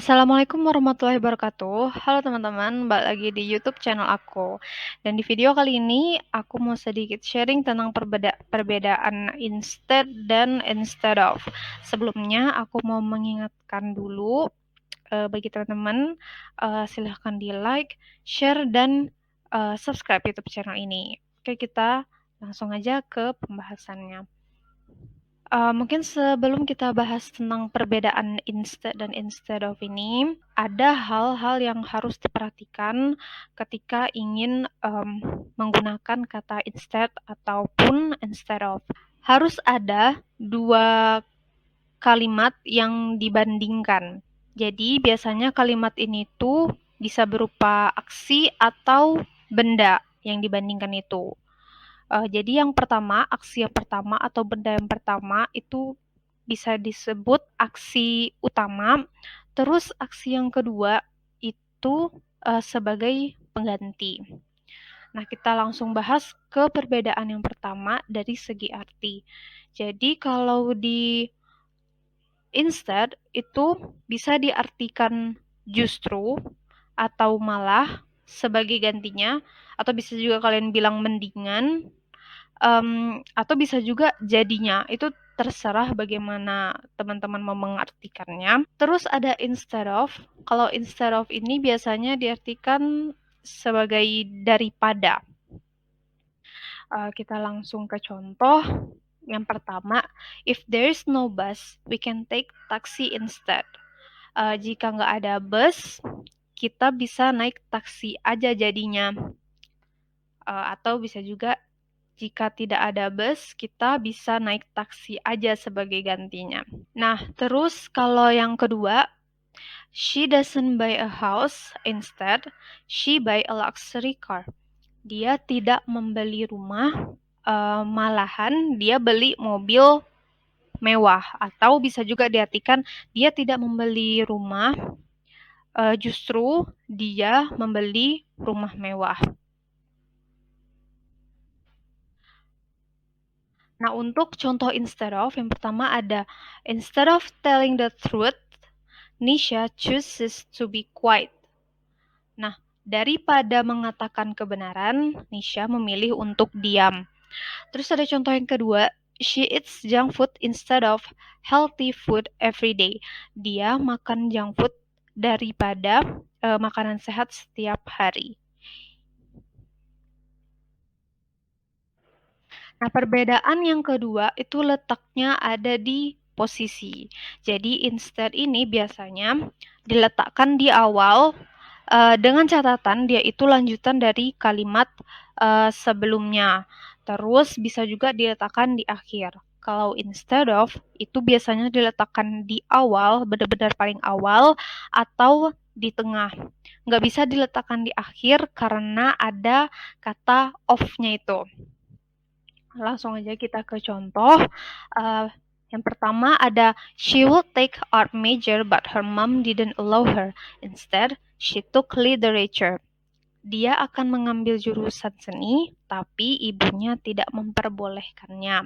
Assalamualaikum warahmatullahi wabarakatuh. Halo teman-teman, balik lagi di YouTube channel aku. Dan di video kali ini aku mau sedikit sharing tentang perbedaan instead dan instead of. Sebelumnya aku mau mengingatkan dulu bagi teman-teman, silahkan di like, share, dan subscribe YouTube channel ini. Oke, kita langsung aja ke pembahasannya. Mungkin sebelum kita bahas tentang perbedaan instead dan instead of ini, ada hal-hal yang harus diperhatikan ketika ingin menggunakan kata instead ataupun instead of. Harus ada dua kalimat yang dibandingkan. Jadi biasanya kalimat ini tuh bisa berupa aksi atau benda yang dibandingkan itu. Jadi yang pertama, aksi yang pertama atau benda yang pertama itu bisa disebut aksi utama, terus aksi yang kedua itu sebagai pengganti. Nah, kita langsung bahas ke perbedaan yang pertama dari segi arti. Jadi kalau di instead itu bisa diartikan justru atau malah sebagai gantinya, atau bisa juga kalian bilang mendingan, atau bisa juga jadinya, itu terserah bagaimana teman-teman mau mengartikannya. Terus ada instead of. Kalau instead of ini biasanya diartikan sebagai daripada. Kita langsung ke contoh. Yang pertama, if there is no bus, we can take taxi instead. Jika nggak ada bus, kita bisa naik taksi aja jadinya. Atau bisa juga jika tidak ada bus, kita bisa naik taksi aja sebagai gantinya. Nah, terus kalau yang kedua, she doesn't buy a house, instead she buy a luxury car. Dia tidak membeli rumah, malahan dia beli mobil mewah. Atau bisa juga diartikan dia tidak membeli rumah, justru dia membeli rumah mewah. Nah, untuk contoh instead of, yang pertama ada instead of telling the truth, Nisha chooses to be quiet. Nah, daripada mengatakan kebenaran, Nisha memilih untuk diam. Terus ada contoh yang kedua, she eats junk food instead of healthy food every day. Dia makan junk food daripada makanan sehat setiap hari. Nah, perbedaan yang kedua itu letaknya ada di posisi. Jadi, instead ini biasanya diletakkan di awal dengan catatan dia itu lanjutan dari kalimat sebelumnya. Terus bisa juga diletakkan di akhir. Kalau instead of, itu biasanya diletakkan di awal, benar-benar paling awal, atau di tengah. Nggak bisa diletakkan di akhir karena ada kata of-nya itu. Langsung aja kita ke contoh. Yang pertama ada she will take art major but her mom didn't allow her. Instead, she took literature. Dia akan mengambil jurusan seni, tapi ibunya tidak memperbolehkannya.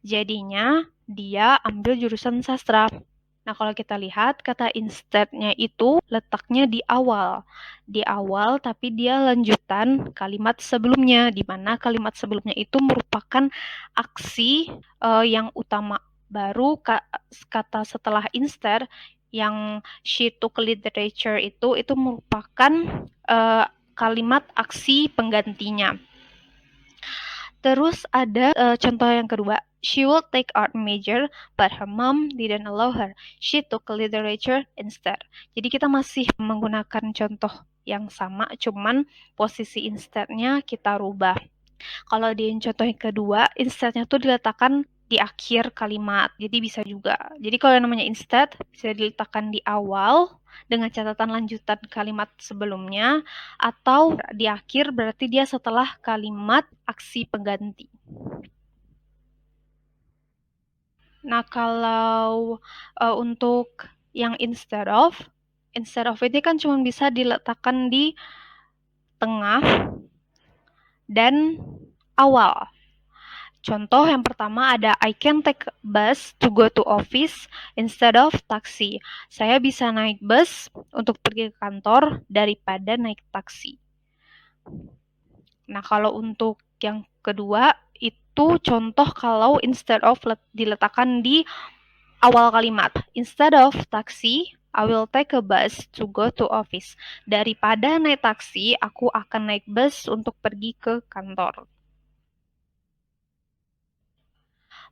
Jadinya dia ambil jurusan sastra. Nah, kalau kita lihat kata instead-nya itu letaknya di awal. Di awal, tapi dia lanjutan kalimat sebelumnya, di mana kalimat sebelumnya itu merupakan aksi yang utama. Baru kata setelah instead yang she took literature itu merupakan kalimat aksi penggantinya. Terus ada contoh yang kedua, she will take art major, but her mom didn't allow her. She took literature instead. Jadi kita masih menggunakan contoh yang sama, cuman posisi instead-nya kita rubah. Kalau di contoh yang kedua, instead-nya tuh diletakkan di akhir kalimat, jadi bisa juga. Jadi kalau yang namanya instead bisa diletakkan di awal dengan catatan lanjutan kalimat sebelumnya, atau di akhir berarti dia setelah kalimat aksi pengganti. Nah, kalau untuk yang instead of ini kan cuma bisa diletakkan di tengah dan awal. Contoh yang pertama ada I can take bus to go to office instead of taxi. Saya bisa naik bus untuk pergi ke kantor daripada naik taksi. Nah, kalau untuk yang kedua itu contoh kalau instead of diletakkan di awal kalimat. Instead of taxi, I will take a bus to go to office. Daripada naik taksi, aku akan naik bus untuk pergi ke kantor.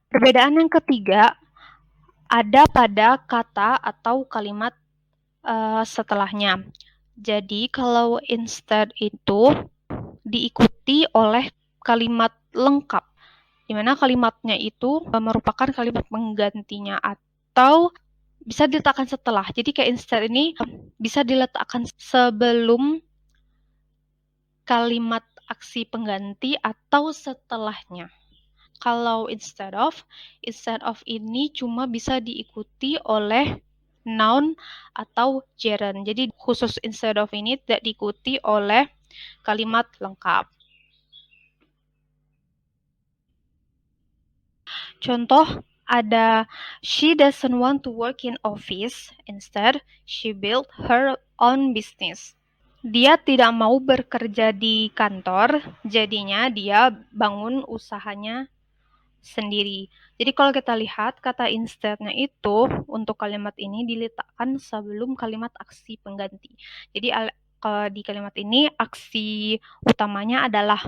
Perbedaan yang ketiga ada pada kata atau kalimat setelahnya. Jadi kalau instead itu diikuti oleh kalimat lengkap, di mana kalimatnya itu merupakan kalimat penggantinya atau bisa diletakkan setelah. Jadi kayak instead ini bisa diletakkan sebelum kalimat aksi pengganti atau setelahnya. Kalau instead of ini cuma bisa diikuti oleh noun atau gerund. Jadi khusus instead of ini tidak diikuti oleh kalimat lengkap. Contoh ada she doesn't want to work in office, instead she built her own business. Dia tidak mau bekerja di kantor, jadinya dia bangun usahanya sendiri. Jadi kalau kita lihat kata instead-nya itu untuk kalimat ini diletakkan sebelum kalimat aksi pengganti. Jadi kalau di kalimat ini aksi utamanya adalah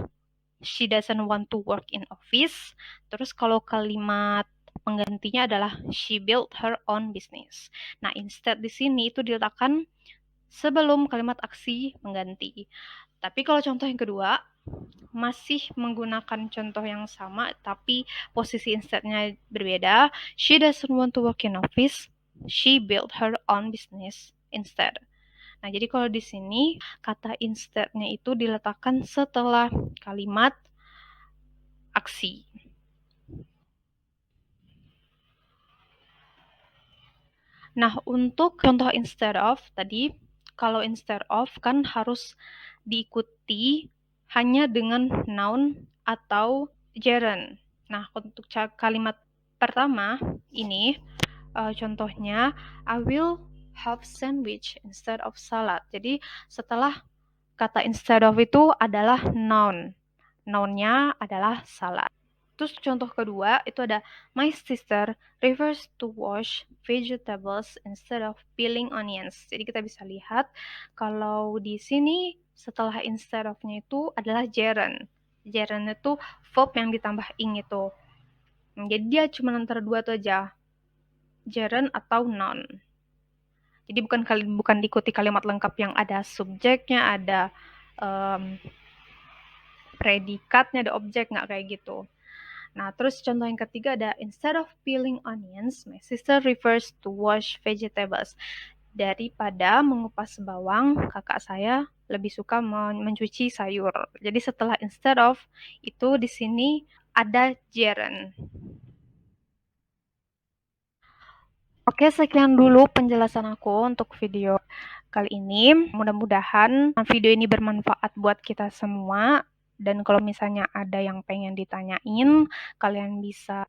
she doesn't want to work in office. Terus kalau kalimat penggantinya adalah she built her own business. Nah, instead di sini itu diletakkan sebelum kalimat aksi pengganti. Tapi kalau contoh yang kedua masih menggunakan contoh yang sama tapi posisi instead-nya berbeda. She doesn't want to work in office. She built her own business instead. Nah, jadi kalau di sini kata instead-nya itu diletakkan setelah kalimat aksi. Nah, untuk contoh instead of tadi, kalau instead of kan harus diikuti hanya dengan noun atau gerund. Nah, untuk kalimat pertama ini contohnya I will have sandwich instead of salad. Jadi setelah kata instead of itu adalah noun. Nounnya adalah salad. Terus contoh kedua itu ada my sister prefers to wash vegetables instead of peeling onions. Jadi kita bisa lihat kalau di sini setelah instead of-nya itu adalah gerund. Gerund itu verb yang ditambah ing itu. Jadi dia cuma antara dua itu aja. Gerund atau noun. Jadi bukan diikuti kalimat lengkap yang ada subjeknya, ada predikatnya, ada objek, nggak kayak gitu. Nah, terus contoh yang ketiga ada instead of peeling onions, my sister refers to wash vegetables. Daripada mengupas bawang, kakak saya lebih suka mencuci sayur. Jadi setelah instead of itu di sini ada gerund. Oke, sekian dulu penjelasan aku untuk video kali ini. Mudah-mudahan video ini bermanfaat buat kita semua. Dan kalau misalnya ada yang pengen ditanyain, kalian bisa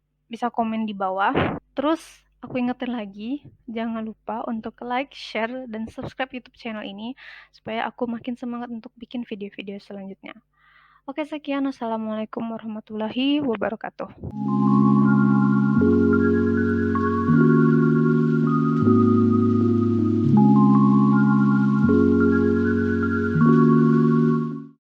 komen di bawah. Terus aku ingetin lagi, jangan lupa untuk like, share, dan subscribe YouTube channel ini supaya aku makin semangat untuk bikin video-video selanjutnya. Oke, sekian. Assalamualaikum warahmatullahi wabarakatuh.